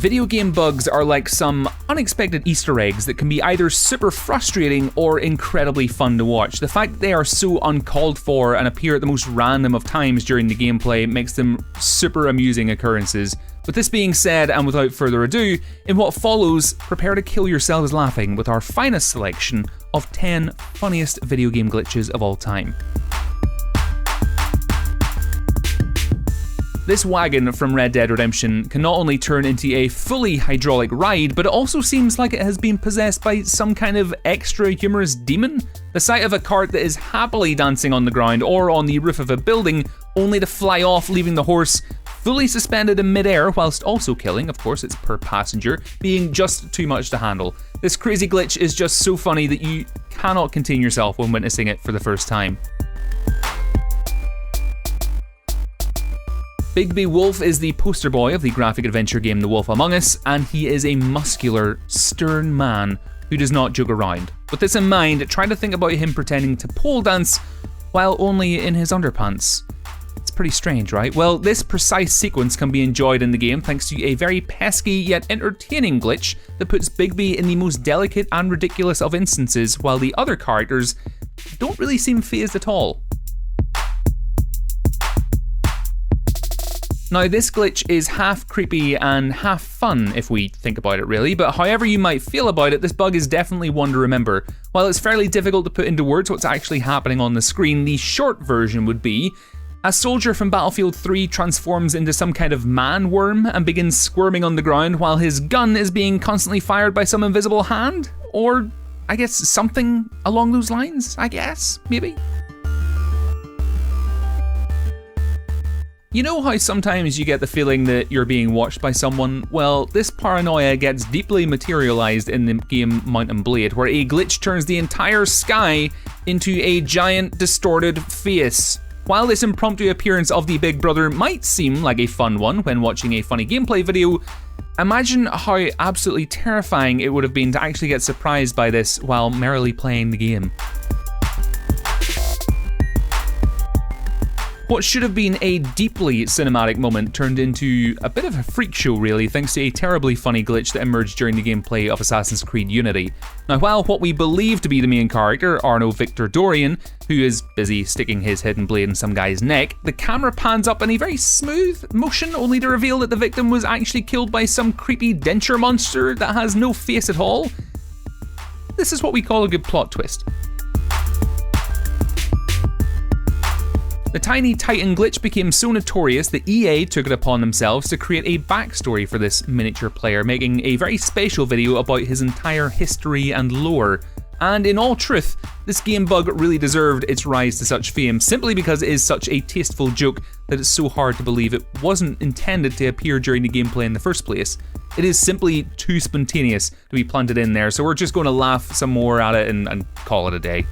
Video game bugs are like some unexpected Easter eggs that can be either super frustrating or incredibly fun to watch. The fact they are so uncalled for and appear at the most random of times during the gameplay makes them super amusing occurrences. With this being said, and without further ado, in what follows, prepare to kill yourselves laughing with our finest selection of 10 funniest video game glitches of all time. This wagon from Red Dead Redemption can not only turn into a fully hydraulic ride, but it also seems like it has been possessed by some kind of extra humorous demon. The sight of a cart that is happily dancing on the ground or on the roof of a building, only to fly off, leaving the horse fully suspended in midair, whilst also killing, of course it's per passenger, being just too much to handle. This crazy glitch is just so funny that you cannot contain yourself when witnessing it for the first time. Bigby Wolf is the poster boy of the graphic adventure game The Wolf Among Us, and he is a muscular, stern man who does not joke around. With this in mind, try to think about him pretending to pole dance while only in his underpants. It's pretty strange, right? Well, this precise sequence can be enjoyed in the game thanks to a very pesky yet entertaining glitch that puts Bigby in the most delicate and ridiculous of instances, while the other characters don't really seem fazed at all. Now, this glitch is half creepy and half fun if we think about it really, but however you might feel about it, this bug is definitely one to remember. While it's fairly difficult to put into words what's actually happening on the screen, the short version would be: a soldier from Battlefield 3 transforms into some kind of man worm and begins squirming on the ground while his gun is being constantly fired by some invisible hand? Or, I guess, something along those lines, I guess, maybe? You know how sometimes you get the feeling that you're being watched by someone? Well, this paranoia gets deeply materialized in the game Mount & Blade, where a glitch turns the entire sky into a giant distorted face. While this impromptu appearance of the Big Brother might seem like a fun one when watching a funny gameplay video, imagine how absolutely terrifying it would have been to actually get surprised by this while merrily playing the game. What should have been a deeply cinematic moment turned into a bit of a freak show really, thanks to a terribly funny glitch that emerged during the gameplay of Assassin's Creed Unity. Now, while what we believe to be the main character, Arno Victor Dorian, who is busy sticking his hidden blade in some guy's neck, the camera pans up in a very smooth motion, only to reveal that the victim was actually killed by some creepy denture monster that has no face at all. This is what we call a good plot twist. The Tiny Titan glitch became so notorious that EA took it upon themselves to create a backstory for this miniature player, making a very special video about his entire history and lore. And in all truth, this game bug really deserved its rise to such fame simply because it is such a tasteful joke that it's so hard to believe it wasn't intended to appear during the gameplay in the first place. It is simply too spontaneous to be planted in there, so we're just going to laugh some more at it and call it a day.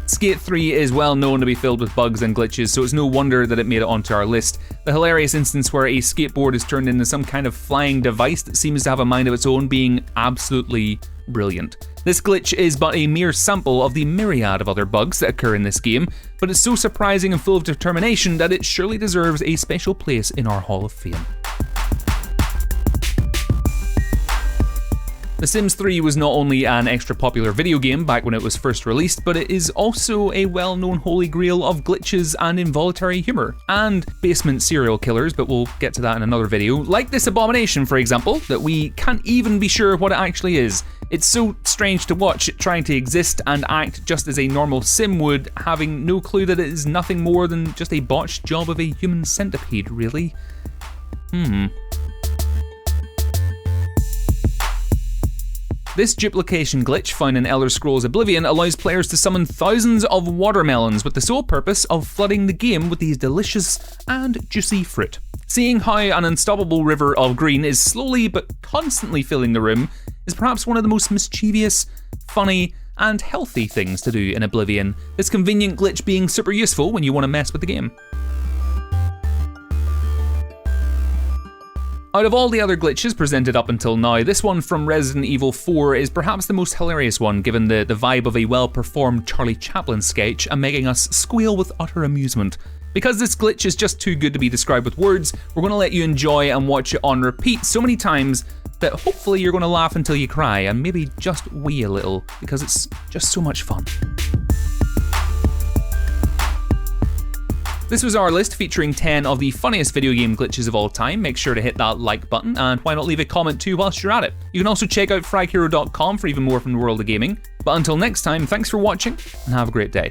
Skate 3 is well known to be filled with bugs and glitches, so it's no wonder that it made it onto our list. The hilarious instance where a skateboard is turned into some kind of flying device that seems to have a mind of its own being absolutely brilliant. This glitch is but a mere sample of the myriad of other bugs that occur in this game, but it's so surprising and full of determination that it surely deserves a special place in our Hall of Fame. The Sims 3 was not only an extra popular video game back when it was first released, but it is also a well-known holy grail of glitches and involuntary humour, and basement serial killers, but we'll get to that in another video, like this abomination for example, that we can't even be sure what it actually is. It's so strange to watch it trying to exist and act just as a normal sim would, having no clue that it is nothing more than just a botched job of a human centipede, really. This duplication glitch found in Elder Scrolls Oblivion allows players to summon thousands of watermelons with the sole purpose of flooding the game with these delicious and juicy fruit. Seeing how an unstoppable river of green is slowly but constantly filling the room is perhaps one of the most mischievous, funny, and healthy things to do in Oblivion, this convenient glitch being super useful when you want to mess with the game. Out of all the other glitches presented up until now, this one from Resident Evil 4 is perhaps the most hilarious one, given the vibe of a well-performed Charlie Chaplin sketch and making us squeal with utter amusement. Because this glitch is just too good to be described with words, we're going to let you enjoy and watch it on repeat so many times that hopefully you're going to laugh until you cry and maybe just wee a little, because it's just so much fun. This was our list featuring 10 of the funniest video game glitches of all time. Make sure to hit that like button, and why not leave a comment too whilst you're at it. You can also check out FragHero.com for even more from the world of gaming. But until next time, thanks for watching, and have a great day.